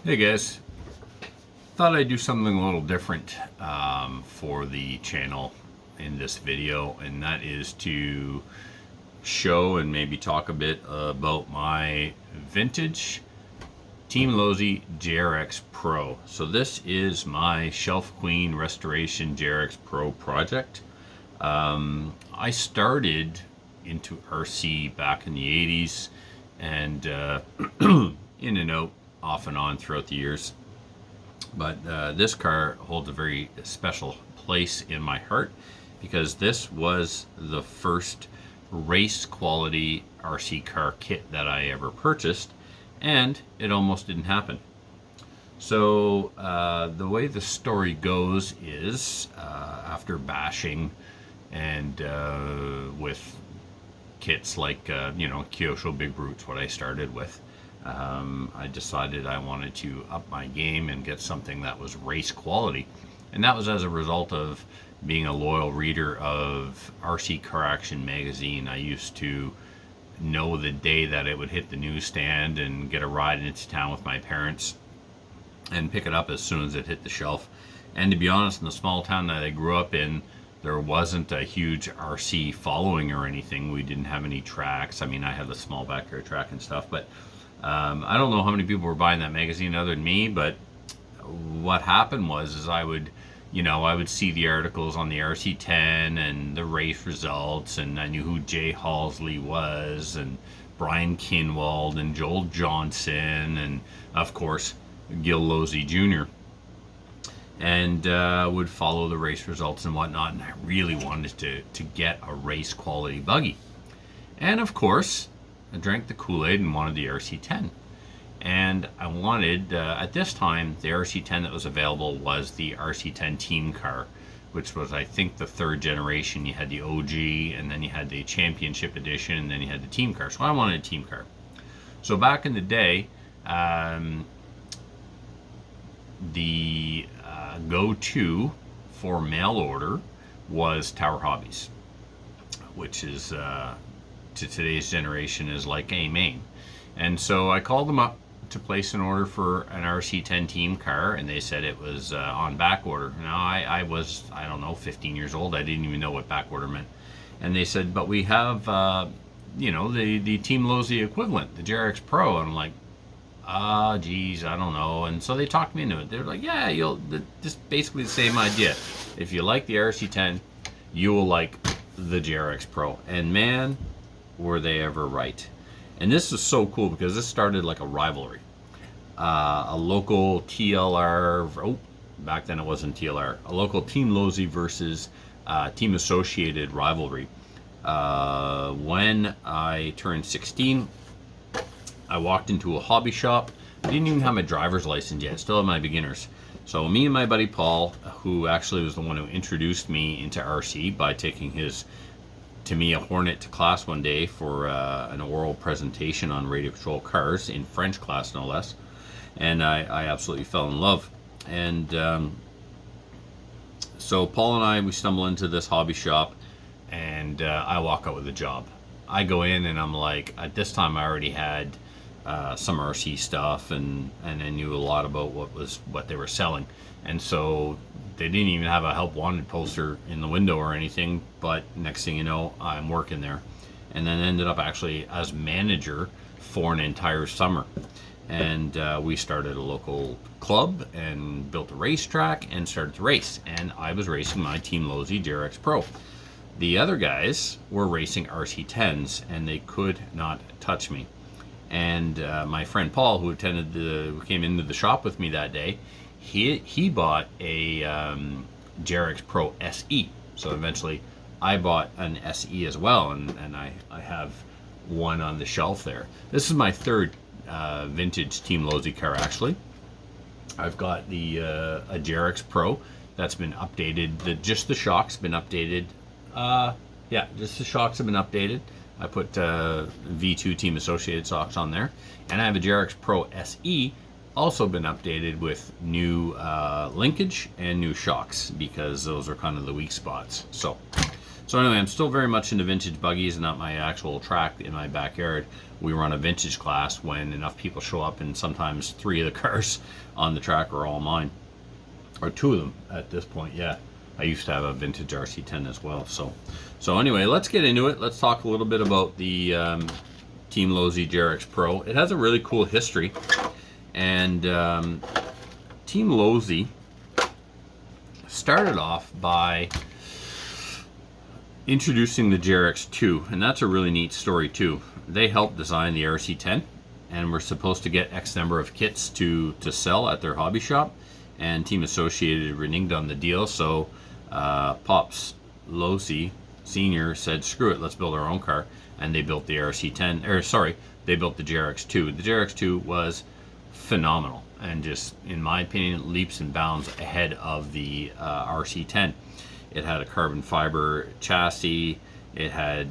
Hey guys, thought I'd do something a little different for the channel in this video, and that is to show and maybe talk a bit about my vintage Team Losi JrXPro. So this is my Shelf Queen Restoration Jrx Pro project. I started into RC back in the 80s and in and out off and on throughout the years. But this car holds a very special place in my heart because this was the first race quality RC car kit that I ever purchased, and it almost didn't happen. So the way the story goes is after bashing and with kits like Kyosho Big Brutes, what I started with, I decided I wanted to up my game and get something that was race quality. And that was as a result of being a loyal reader of RC Car Action magazine. I used to know the day that it would hit the newsstand and get a ride into town with my parents and pick it up as soon as it hit the shelf. And to be honest, in the small town that I grew up in, there wasn't a huge RC following or anything. We didn't have any tracks. I mean, I had a small backyard track and stuff, but I don't know how many people were buying that magazine other than me. But what happened was I would see the articles on the RC10 and the race results, and I knew who Jay Halsley was, and Brian Kinwald, and Joel Johnson, and of course Gil Losi Jr. And would follow the race results and whatnot. And I really wanted to get a race quality buggy. And of course, I drank the Kool-Aid and wanted the RC10. And I wanted, at this time, the RC10 that was available was the RC10 Team car, which was, I think, the third generation. You had the OG, and then you had the Championship Edition, and then you had the Team car. So I wanted a Team car. So back in the day, the go-to for mail order was Tower Hobbies, which is to today's generation is like a Main. And so I called them up to place an order for an RC10 Team car, and they said it was on back order. Now I was, I don't know, 15 years old. I didn't even know what back order meant. And they said, but we have the Team Losi equivalent, the Jrx Pro. And I'm like, geez, I don't know. And so they talked me into it. They're like, yeah, just basically the same idea. If you like the RC10, you will like the Jrx Pro. And man, were they ever right. And this is so cool because this started like a rivalry. A local TLR, back then it wasn't TLR, a local Team Losi versus Team Associated rivalry. When I turned 16, I walked into a hobby shop. I didn't even have my driver's license yet, still had my beginners. So me and my buddy Paul, who actually was the one who introduced me into RC by taking his Tamiya Hornet to class one day for an oral presentation on radio control cars, in French class no less. And I absolutely fell in love. And so Paul and I, we stumble into this hobby shop, and I walk out with a job. I go in and I'm like, at this time I already had some RC stuff, and I knew a lot about what they were selling. And so they didn't even have a help wanted poster in the window or anything, but next thing you know, I'm working there. And then ended up actually as manager for an entire summer. And we started a local club and built a racetrack and started to race. And I was racing my Team Losi Jrx Pro. The other guys were racing RC10s, and they could not touch me. And my friend Paul, who came into the shop with me that day, he bought a Jrx Pro SE. So eventually I bought an SE as well, and I have one on the shelf there. This is my third vintage Team Losi car, actually. I've got a Jrx Pro that's been updated. Just the shocks been updated. Just the shocks have been updated. I put V2 Team Associated shocks on there. And I have a Jrx Pro SE, also been updated with new linkage and new shocks, because those are kind of the weak spots. So So anyway, I'm still very much into vintage buggies, and at my actual track in my backyard, we run a vintage class when enough people show up, and sometimes 3 of the cars on the track are all mine. Or 2 of them at this point, yeah. I used to have a vintage RC10 as well. So anyway, let's get into it. Let's talk a little bit about the Team Losi JrXPro. It has a really cool history. And Team Losi started off by introducing the Jrx2, and that's a really neat story too. They helped design the RC10, and were supposed to get X number of kits to sell at their hobby shop, and Team Associated reneged on the deal, so Pops Losi Sr. said, screw it, let's build our own car, and they built the RC10, or sorry, they built the Jrx2. The Jrx2 was phenomenal, and just, in my opinion, leaps and bounds ahead of the RC10. It had a carbon fiber chassis, it had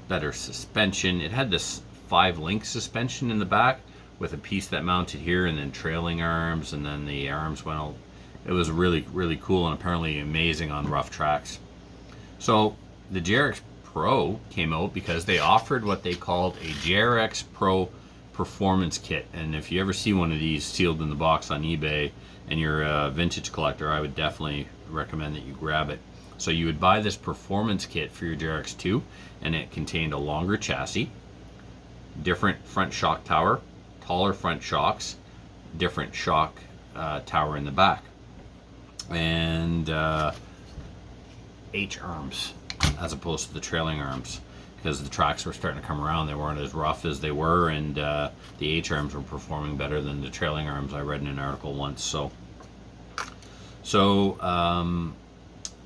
better suspension, it had this 5-link suspension in the back with a piece that mounted here and then trailing arms, and then the arms went out. It was really, really cool and apparently amazing on rough tracks. So the Jrx Pro came out because they offered what they called a Jrx Pro Performance Kit, and if you ever see one of these sealed in the box on eBay and you're a vintage collector, I would definitely recommend that you grab it. So you would buy this performance kit for your Jrx2, and it contained a longer chassis, different front shock tower, taller front shocks, different shock tower in the back, and H arms as opposed to the trailing arms, because the tracks were starting to come around. They weren't as rough as they were, and the H arms were performing better than the trailing arms. I read in an article once. So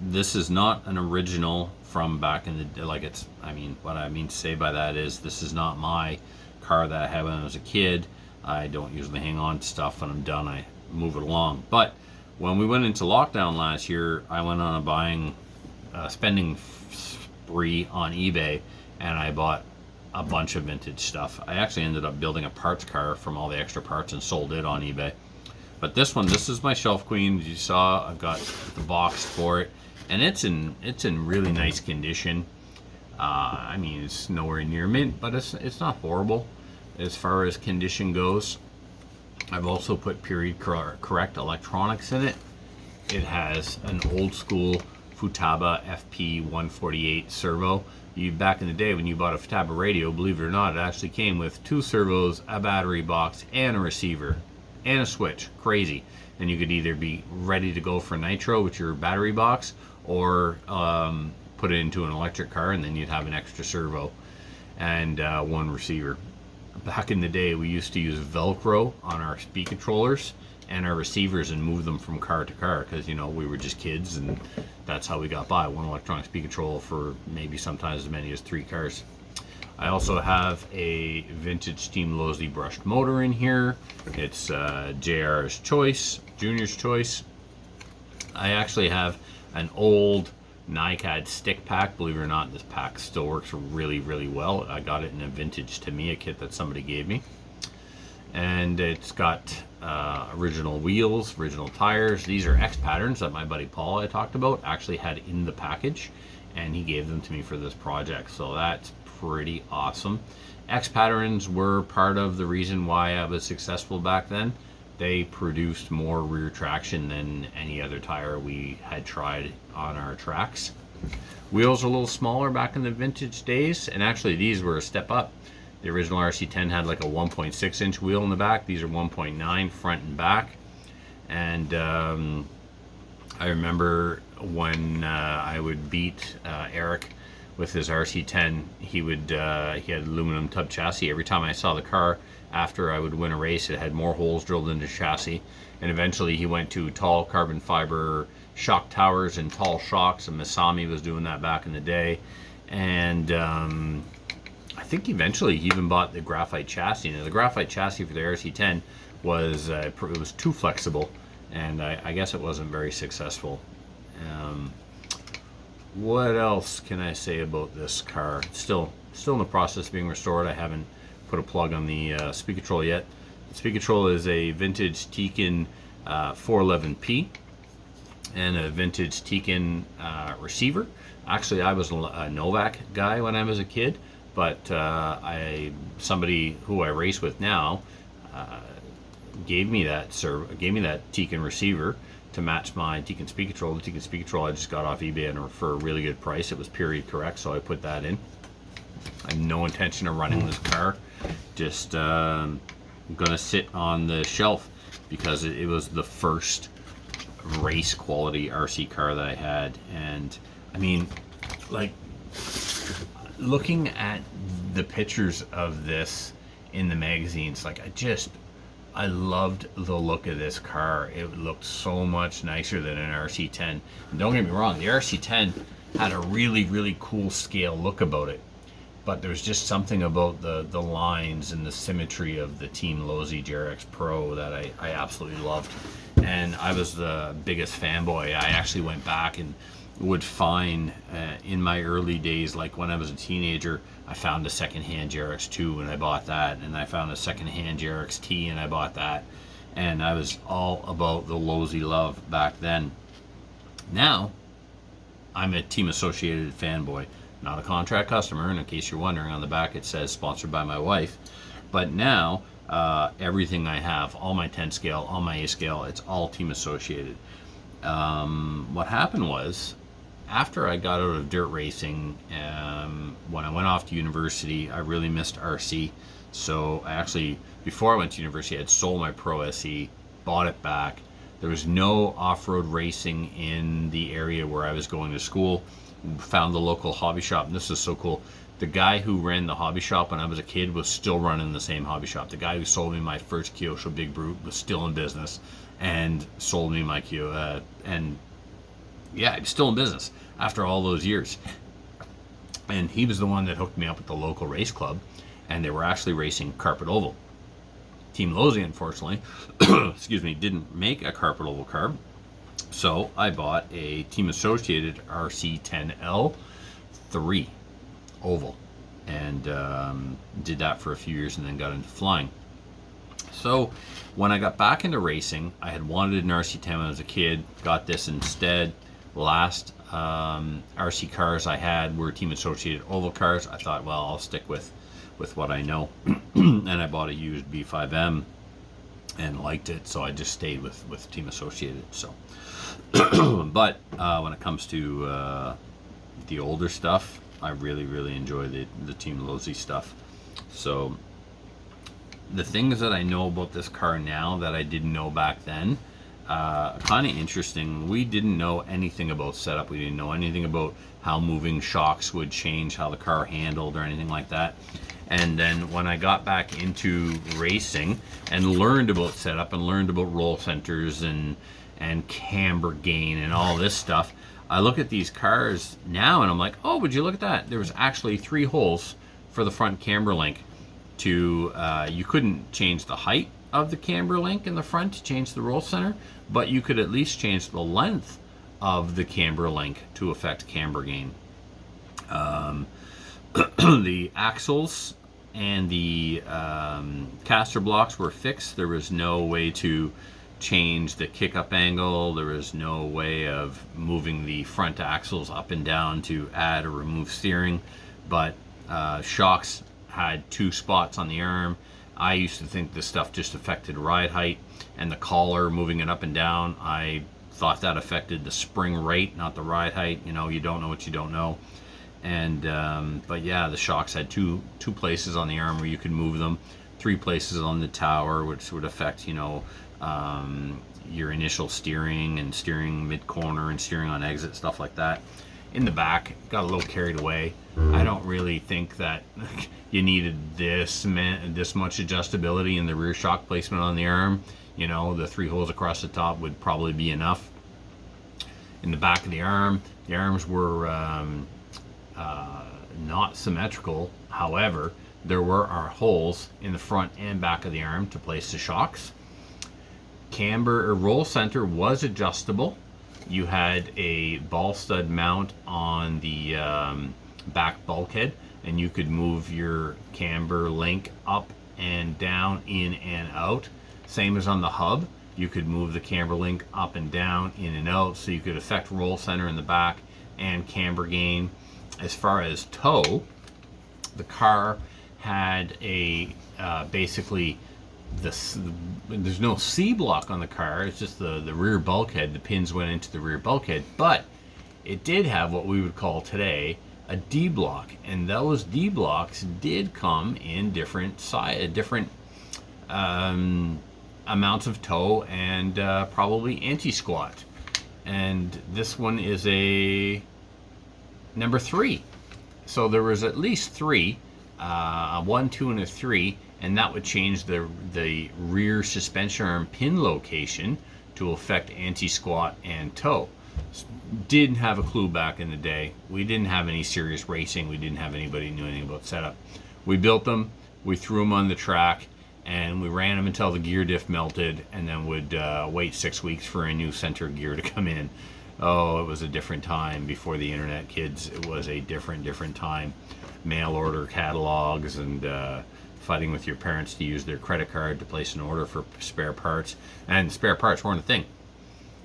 this is not an original from back in the, like, it's, I mean, what I mean to say by that is this is not my car that I had when I was a kid. I don't usually hang on to stuff. When I'm done, I move it along. But when we went into lockdown last year, I went on a spending spree on eBay, and I bought a bunch of vintage stuff. I actually ended up building a parts car from all the extra parts and sold it on eBay. But this one, this is my Shelf Queen. As you saw, I've got the box for it, and it's in really nice condition. I mean, it's nowhere near mint, but it's not horrible as far as condition goes. I've also put period correct electronics in it. It has an old school Futaba FP148 servo. Back in the day when you bought a Futaba radio, believe it or not, it actually came with 2 servos, a battery box, and a receiver, and a switch. Crazy. And you could either be ready to go for nitro with your battery box, or put it into an electric car, and then you'd have an extra servo and 1 receiver. Back in the day, we used to use Velcro on our speed controllers and our receivers and move them from car to car, because, you know, we were just kids, and that's how we got by. 1 electronic speed control for maybe sometimes as many as 3 cars. I also have a vintage Team Losi brushed motor in here. It's JR's Choice, Junior's Choice. I actually have an old NiCad stick pack. Believe it or not, this pack still works really, really well. I got it in a vintage Tamiya kit that somebody gave me. And it's got original wheels, original tires. These are X patterns that my buddy Paul I talked about actually had in the package, and he gave them to me for this project. So that's pretty awesome. X patterns were part of the reason why I was successful back then. They produced more rear traction than any other tire we had tried on our tracks. Wheels are a little smaller back in the vintage days, and actually these were a step up. The original RC10 had like a 1.6 inch wheel in the back. These are 1.9 front and back. And I remember when I would beat Eric with his RC10, he had aluminum tub chassis. Every time I saw the car after I would win a race, it had more holes drilled into the chassis. And eventually he went to tall carbon fiber shock towers and tall shocks, and Masami was doing that back in the day. And I think eventually he even bought the graphite chassis. Now, the graphite chassis for the RC10 was it was too flexible, and I guess it wasn't very successful. What else can I say about this car? It's still in the process of being restored. I haven't put a plug on the speed control yet. The speed control is a vintage Tekin 411P. and a vintage Tekin receiver. Actually, I was a Novak guy when I was a kid, but somebody who I race with now gave me that Tekin receiver to match my Tekin speed control. The Tekin speed control I just got off eBay and for a really good price. It was period correct, so I put that in. I have no intention of running this car. Just gonna sit on the shelf because it was the first race quality RC car that I had. And I mean, like, looking at the pictures of this in the magazines, like, I loved the look of this car. It looked so much nicer than an RC10. And don't get me wrong, the RC10 had a really, really cool scale look about it. But there's just something about the lines and the symmetry of the Team Losi JrXPro that I absolutely loved. And I was the biggest fanboy. I actually went back and would find, in my early days, like when I was a teenager, I found a secondhand JRX2 and I bought that. And I found a secondhand JRXT and I bought that. And I was all about the Losi love back then. Now, I'm a Team Associated fanboy. Not a contract customer, and in case you're wondering, on the back it says sponsored by my wife. But now, everything I have, all my 10 scale, all my A scale, it's all Team Associated. What happened was, after I got out of dirt racing, when I went off to university, I really missed RC. So I actually, before I went to university, I had sold my Pro SE, bought it back. There was no off-road racing in the area where I was going to school. Found the local hobby shop, and this is so cool. The guy who ran the hobby shop when I was a kid was still running the same hobby shop. The guy who sold me my first Kyosho Big Brute was still in business and sold me my Kyo. And yeah, he's still in business after all those years. And he was the one that hooked me up at the local race club, and they were actually racing carpet oval. Team Losi, unfortunately, excuse me, didn't make a carpet oval car. So I bought a Team Associated RC10L3 oval and did that for a few years and then got into flying. So when I got back into racing, I had wanted an RC10 when I was a kid, got this instead. Last RC cars I had were Team Associated oval cars. I thought, well, I'll stick with what I know. And I bought a used B5M and liked it, so I just stayed with Team Associated. So but when it comes to the older stuff, I really enjoy the Team Losi stuff. So the things that I know about this car now that I didn't know back then, kind of interesting. We didn't know anything about setup. We didn't know anything about how moving shocks would change how the car handled or anything like that. And then when I got back into racing and learned about setup and learned about roll centers and camber gain and all this stuff, I look at these cars now and I'm like, oh, would you look at that? There was actually 3 holes for the front camber link. You couldn't change the height of the camber link in the front to change the roll center, but you could at least change the length of the camber link to affect camber gain. The axles and the caster blocks were fixed. There was no way to change the kick-up angle. There was no way of moving the front axles up and down to add or remove steering. But shocks had 2 spots on the arm. I used to think this stuff just affected ride height, and the collar, moving it up and down, I thought that affected the spring rate, not the ride height. You know, you don't know what you don't know. And but yeah, the shocks had two places on the arm where you could move them, 3 places on the tower, which would affect, you know, your initial steering and steering mid-corner and steering on exit, stuff like that. In the back, got a little carried away. I don't really think that you needed this much adjustability in the rear shock placement on the arm. You know, the 3 holes across the top would probably be enough. In the back of the arms were not symmetrical. However, there were holes in the front and back of the arm to place the shocks. Camber or roll center was adjustable. You had a ball stud mount on the back bulkhead, and you could move your camber link up and down, in and out, same as on the hub. You could move the camber link up and down, in and out, so you could affect roll center in the back and camber gain. As far as tow, the car had a basically there's no C block on the car. It's just the rear bulkhead. The pins went into the rear bulkhead, but it did have what we would call today a D block, and those D blocks did come in different amounts of tow and probably anti-squat. And this one is a number 3. So there was at least 3, a 1, 2, and a 3, and that would change the rear suspension arm pin location to affect anti-squat and tow. Didn't have a clue back in the day. We didn't have any serious racing. We didn't have anybody who knew anything about setup. We built them, we threw them on the track, and we ran them until the gear diff melted, and then would wait 6 weeks for a new center gear to come in. Oh, it was a different time before the internet, kids. It was a different time. Mail order catalogs and fighting with your parents to use their credit card to place an order for spare parts. And spare parts weren't a thing.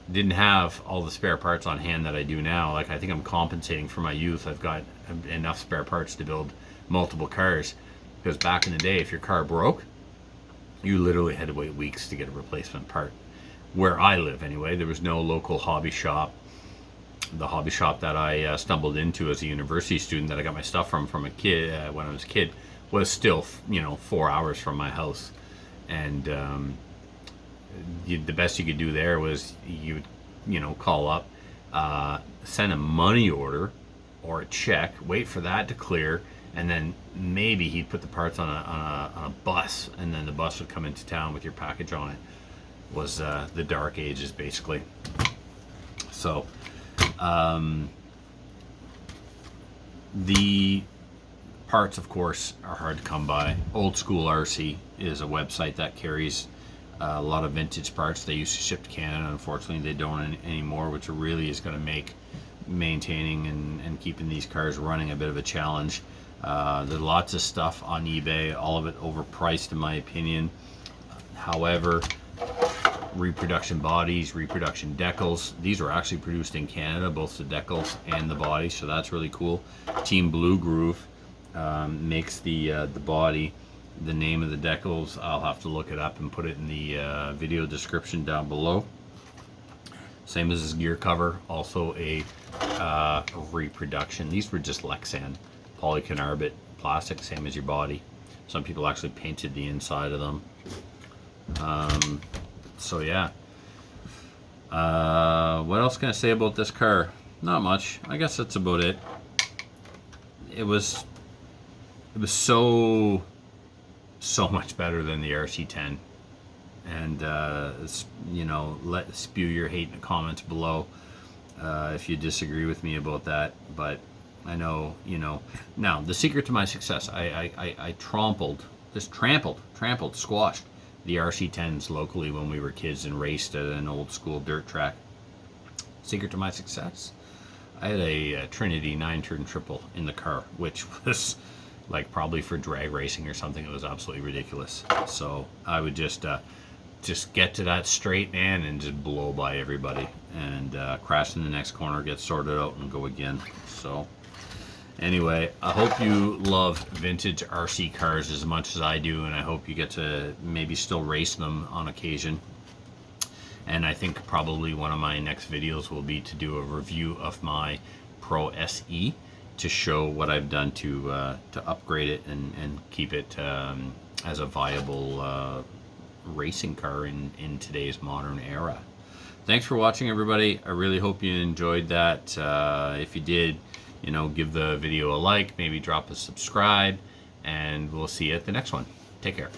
Didn't have all the spare parts on hand that I do now. Like, I think I'm compensating for my youth. I've got enough spare parts to build multiple cars. Because back in the day, if your car broke, you literally had to wait weeks to get a replacement part. Where I live anyway, there was no local hobby shop. The hobby shop that I stumbled into as a university student, that I got my stuff from a kid when I was a kid, was still 4 hours from my house. And the best you could do there was you would call up, send a money order or a check, wait for that to clear, and then maybe he'd put the parts on a bus, and then the bus would come into town with your package on it. Was the dark ages, basically. So the parts, of course, are hard to come by. Old School RC is a website that carries a lot of vintage parts. They used to ship to Canada. Unfortunately, they don't anymore, which really is going to make maintaining and keeping these cars running a bit of a challenge. There's lots of stuff on eBay, all of it overpriced in my opinion. However, reproduction bodies, reproduction decals, these were actually produced in Canada, both the decals and the body, so that's really cool. Team Blue Groove makes the body. The name of the decals, I'll have to look it up and put it in the video description down below. Same as this gear cover, also a reproduction. These were just Lexan polycarbonate plastic, same as your body. Some people actually painted the inside of them. So yeah. What else can I say about this car? Not much. I guess that's about it. It was so much better than the RC10. And spew your hate in the comments below if you disagree with me about that. But I know, now the secret to my success, I trampled, squashed the RC10s locally when we were kids and raced at an old school dirt track. Secret to my success, I had a Trinity 9-turn triple in the car, which was like probably for drag racing or something. It was absolutely ridiculous. So I would just get to that straight, man, and just blow by everybody and crash in the next corner, get sorted out, and go again. So anyway, I hope you love vintage RC cars as much as I do, and I hope you get to maybe still race them on occasion. And I think probably one of my next videos will be to do a review of my Pro SE to show what I've done to upgrade it and keep it as a viable racing car in today's modern era. Thanks for watching, everybody. I really hope you enjoyed that. If you did, give the video a like, maybe drop a subscribe, and we'll see you at the next one. Take care.